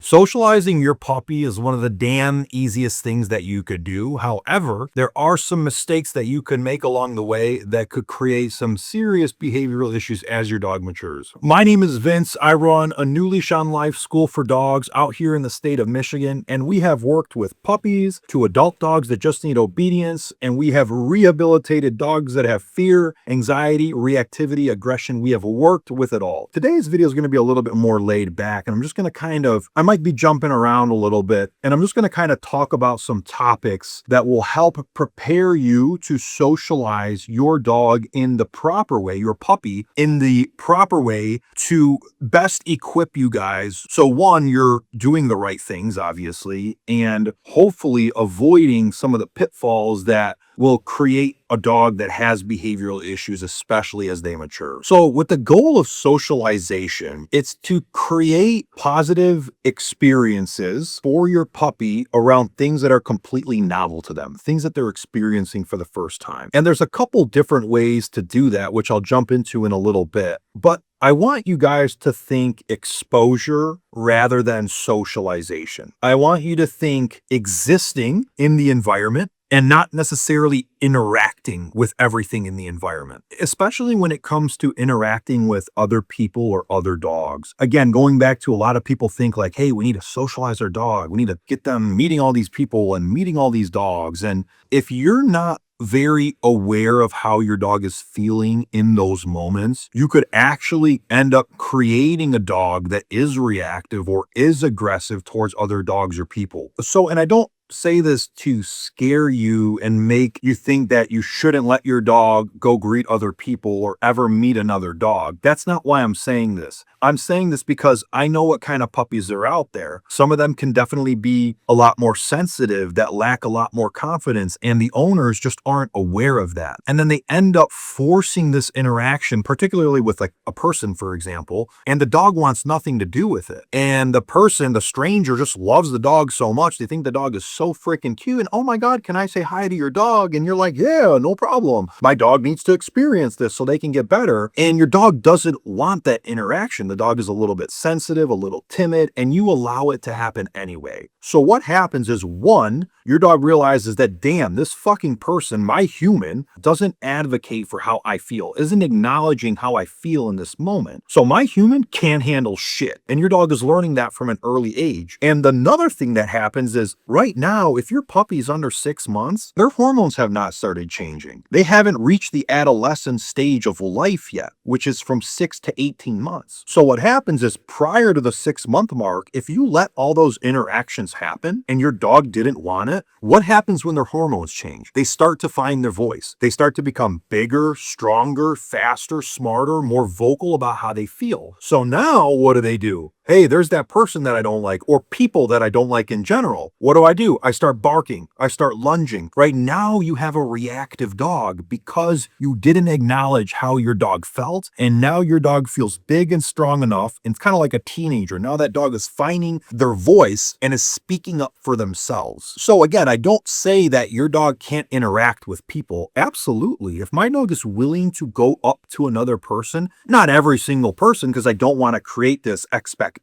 Socializing your puppy is one of the damn easiest things that you could do. However, there are some mistakes that you can make along the way that could create some serious behavioral issues as your dog matures. My name is Vince. I run a new leash on life school for dogs out here in the state of Michigan, and we have worked with puppies to adult dogs that just need obedience, and we have rehabilitated dogs that have fear, anxiety, reactivity, aggression. We have worked with it all. Today's video is going to be a little bit more laid back, and I'm just going to I might be jumping around a little bit, and I'm just going to kind of talk about some topics that will help prepare you to socialize your dog in the proper way, your puppy in the proper way, to best equip you guys. So one, you're doing the right things, obviously, and hopefully avoiding some of the pitfalls that will create a dog that has behavioral issues, especially as they mature. So with the goal of socialization, it's to create positive experiences for your puppy around things that are completely novel to them, things that they're experiencing for the first time. And there's a couple different ways to do that, which I'll jump into in a little bit. But I want you guys to think exposure rather than socialization. I want you to think existing in the environment and not necessarily interacting with everything in the environment, especially when it comes to interacting with other people or other dogs. Again, going back to a lot of people think like, hey, we need to socialize our dog. We need to get them meeting all these people and meeting all these dogs. And if you're not very aware of how your dog is feeling in those moments, you could actually end up creating a dog that is reactive or is aggressive towards other dogs or people. And I don't say this to scare you and make you think that you shouldn't let your dog go greet other people or ever meet another dog. That's not why I'm saying this. I'm saying this because I know what kind of puppies are out there. Some of them can definitely be a lot more sensitive, that lack a lot more confidence, and the owners just aren't aware of that. And then they end up forcing this interaction, particularly with like a person, for example, and the dog wants nothing to do with it. And the person, the stranger, just loves the dog so much. They think the dog is so freaking cute. And oh my God, can I say hi to your dog? And you're like, yeah, no problem. My dog needs to experience this so they can get better. And your dog doesn't want that interaction. The dog is a little bit sensitive, a little timid, and you allow it to happen anyway. So what happens is, one, your dog realizes that, damn, this fucking person, my human, doesn't advocate for how I feel, isn't acknowledging how I feel in this moment. So my human can't handle shit. And your dog is learning that from an early age. And another thing that happens is, right now, if your puppy's under 6 months, their hormones have not started changing. They haven't reached the adolescent stage of life yet, which is from 6 to 18 months. So what happens is, prior to the 6-month mark, if you let all those interactions happen and your dog didn't want it, what happens when their hormones change? They start to find their voice. They start to become bigger, stronger, faster, smarter, more vocal about how they feel. So now what do? Hey, there's that person that I don't like, or people that I don't like in general. What do? I start barking. I start lunging. Right now you have a reactive dog because you didn't acknowledge how your dog felt. And now your dog feels big and strong enough. And it's kind of like a teenager. Now that dog is finding their voice and is speaking up for themselves. So again, I don't say that your dog can't interact with people. Absolutely. If my dog is willing to go up to another person, not every single person, because I don't want to create this expectation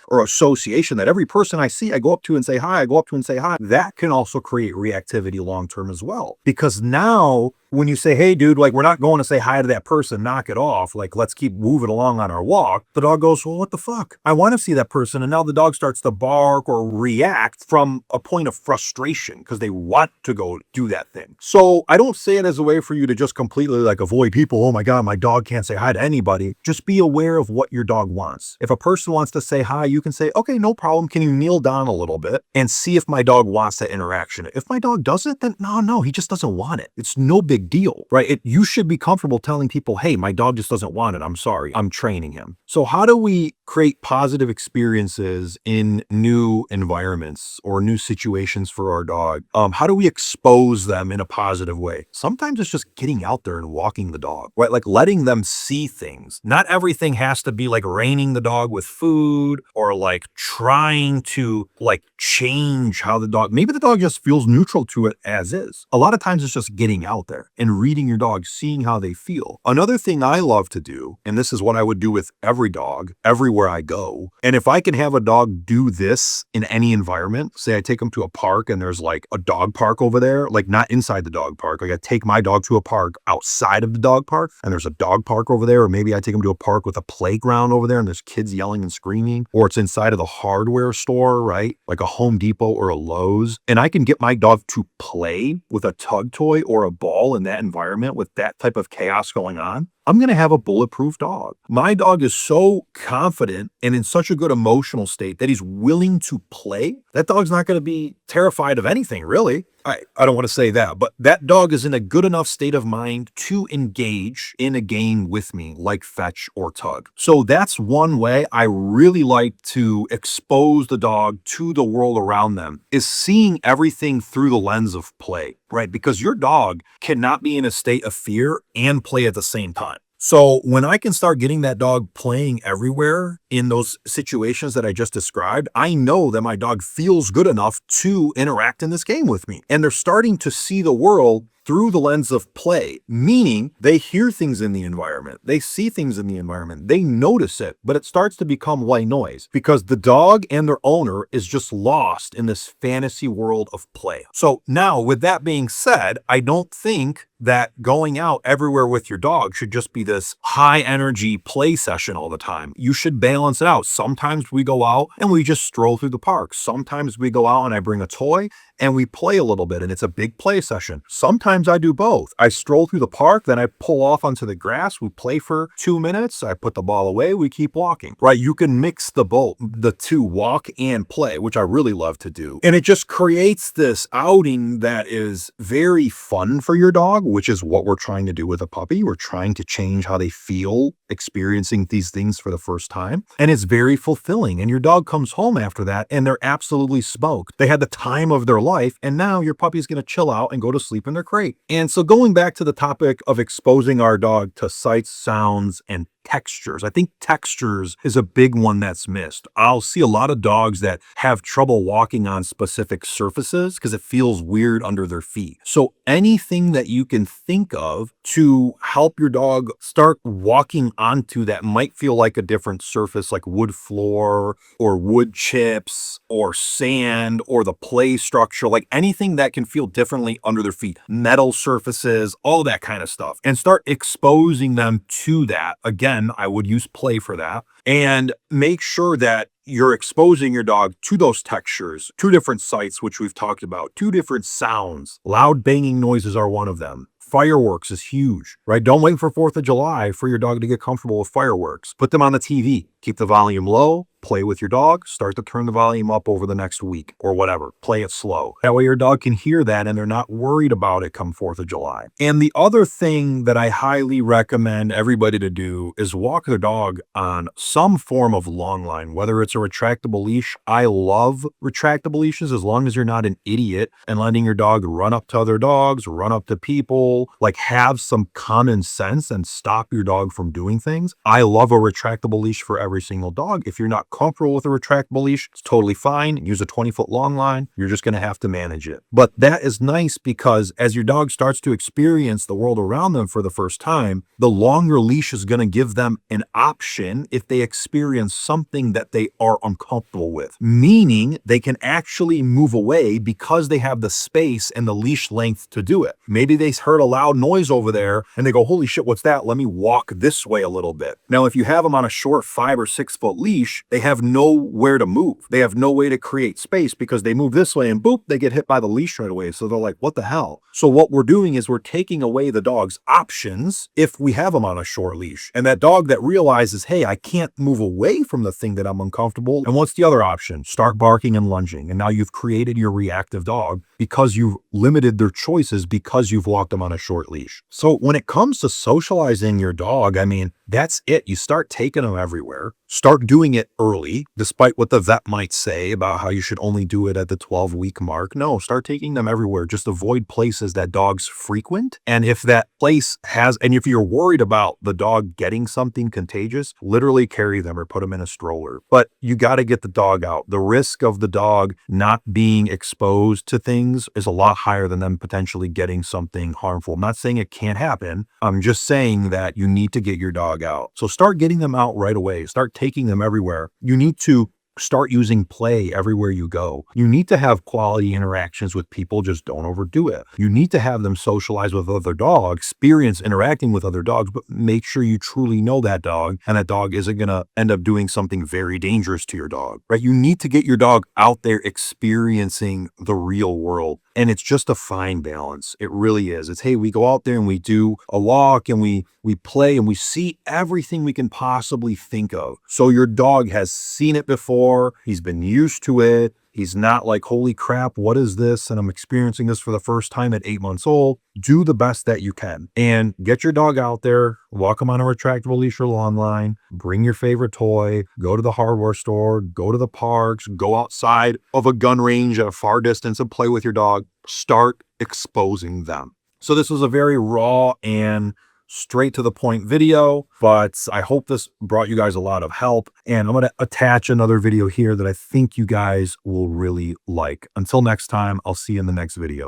or association that every person I see, I go up to and say hi, that can also create reactivity long-term as well. Because now when you say, hey dude, like, we're not going to say hi to that person, knock it off, like, let's keep moving along on our walk, the dog goes, well, what the fuck? I want to see that person. And now the dog starts to bark or react from a point of frustration because they want to go do that thing. So I don't say it as a way for you to just completely like avoid people. Oh my God, my dog can't say hi to anybody. Just be aware of what your dog wants. If a person wants to say hi, you can say, okay, no problem. Can you kneel down a little bit and see if my dog wants that interaction? If my dog doesn't, then no, he just doesn't want it. It's no big deal, right? You should be comfortable telling people, hey, my dog just doesn't want it. I'm sorry. I'm training him. So how do we create positive experiences in new environments or new situations for our dog? How do we expose them in a positive way? Sometimes it's just getting out there and walking the dog, right? Like letting them see things. Not everything has to be like reining the dog with food or like trying to like change how the dog, maybe the dog just feels neutral to it as is. A lot of times it's just getting out there and reading your dog, seeing how they feel. Another thing I love to do, and this is what I would do with every dog, everywhere everywhere I go. And if I can have a dog do this in any environment, say I take them to a park and there's like a dog park over there, like not inside the dog park. Like I take my dog to a park outside of the dog park and there's a dog park over there. Or maybe I take them to a park with a playground over there and there's kids yelling and screaming, or it's inside of the hardware store, right? Like a Home Depot or a Lowe's. And I can get my dog to play with a tug toy or a ball in that environment with that type of chaos going on. I'm going to have a bulletproof dog. My dog is so confident and in such a good emotional state that he's willing to play. That dog's not going to be terrified of anything, really. I don't want to say that, but that dog is in a good enough state of mind to engage in a game with me, like fetch or tug. So that's one way I really like to expose the dog to the world around them, is seeing everything through the lens of play, right? Because your dog cannot be in a state of fear and play at the same time. So when I can start getting that dog playing everywhere in those situations that I just described, I know that my dog feels good enough to interact in this game with me. And they're starting to see the world through the lens of play, meaning they hear things in the environment, they see things in the environment, they notice it, but it starts to become white noise because the dog and their owner is just lost in this fantasy world of play. So now, with that being said, I don't think that going out everywhere with your dog should just be this high energy play session all the time. You should balance it out. Sometimes we go out and we just stroll through the park. Sometimes we go out and I bring a toy and we play a little bit and it's a big play session. Sometimes I do both. I stroll through the park, then I pull off onto the grass. We play for 2 minutes. I put the ball away. We keep walking, right? You can mix the two, walk and play, which I really love to do. And it just creates this outing that is very fun for your dog, which is what we're trying to do with a puppy. We're trying to change how they feel experiencing these things for the first time. And it's very fulfilling. And your dog comes home after that and they're absolutely smoked. They had the time of their life. And now your puppy's going to chill out and go to sleep in their crate. And so going back to the topic of exposing our dog to sights, sounds, and textures. I think textures is a big one that's missed. I'll see a lot of dogs that have trouble walking on specific surfaces because it feels weird under their feet. So anything that you can think of to help your dog start walking onto that might feel like a different surface, like wood floor or wood chips or sand or the play structure, like anything that can feel differently under their feet, metal surfaces, all that kind of stuff, and start exposing them to that. Again, I would use play for that, and make sure that you're exposing your dog to those textures, 2 different sights, which we've talked about, 2 different sounds. Loud banging noises are one of them. Fireworks is huge, right? Don't wait for 4th of July for your dog to get comfortable with fireworks. Put them on the TV. Keep the volume low. Play with your dog. Start to turn the volume up over the next week or whatever. Play it slow. That way your dog can hear that and they're not worried about it come 4th of July. And the other thing that I highly recommend everybody to do is walk their dog on some form of long line, whether it's a retractable leash. I love retractable leashes as long as you're not an idiot and letting your dog run up to other dogs, run up to people, like have some common sense and stop your dog from doing things. I love a retractable leash for every single dog. If you're not comfortable with a retractable leash, it's totally fine. Use a 20-foot long line. You're just going to have to manage it. But that is nice because as your dog starts to experience the world around them for the first time, the longer leash is going to give them an option if they experience something that they are uncomfortable with, meaning they can actually move away because they have the space and the leash length to do it. Maybe they heard a loud noise over there and they go, holy shit, what's that? Let me walk this way a little bit. Now, if you have them on a short 5 or 6 foot leash, they have nowhere to move. They have no way to create space because they move this way and boop, they get hit by the leash right away. So they're like, what the hell? So what we're doing is we're taking away the dog's options if we have them on a short leash. And that dog that realizes, hey, I can't move away from the thing that I'm uncomfortable. And what's the other option? Start barking and lunging. And now you've created your reactive dog because you've limited their choices because you've walked them on a short leash. So when it comes to socializing your dog, I mean, that's it. You start taking them everywhere. Start doing it early, despite what the vet might say about how you should only do it at the 12-week mark. No, start taking them everywhere. Just avoid places that dogs frequent. And if that place has, and if you're worried about the dog getting something contagious, literally carry them or put them in a stroller. But you got to get the dog out. The risk of the dog not being exposed to things is a lot higher than them potentially getting something harmful. I'm not saying it can't happen. I'm just saying that you need to get your dog out. So start getting them out right away. Start start taking them everywhere. You need to start using play everywhere you go. You need to have quality interactions with people, just don't overdo it. You need to have them socialize with other dogs, experience interacting with other dogs, but make sure you truly know that dog and that dog isn't going to end up doing something very dangerous to your dog, right? You need to get your dog out there experiencing the real world. And it's just a fine balance. It really is. It's, hey, we go out there and we do a walk and we play and we see everything we can possibly think of. So your dog has seen it before. He's been used to it. He's not like, holy crap, what is this? And I'm experiencing this for the first time at 8 months old. Do the best that you can and get your dog out there, walk him on a retractable leash or lawn line, bring your favorite toy, go to the hardware store, go to the parks, go outside of a gun range at a far distance and play with your dog. Start exposing them. So this was a very raw and straight to the point video, but I hope this brought you guys a lot of help. And I'm going to attach another video here that I think you guys will really like. Until next time, I'll see you in the next video.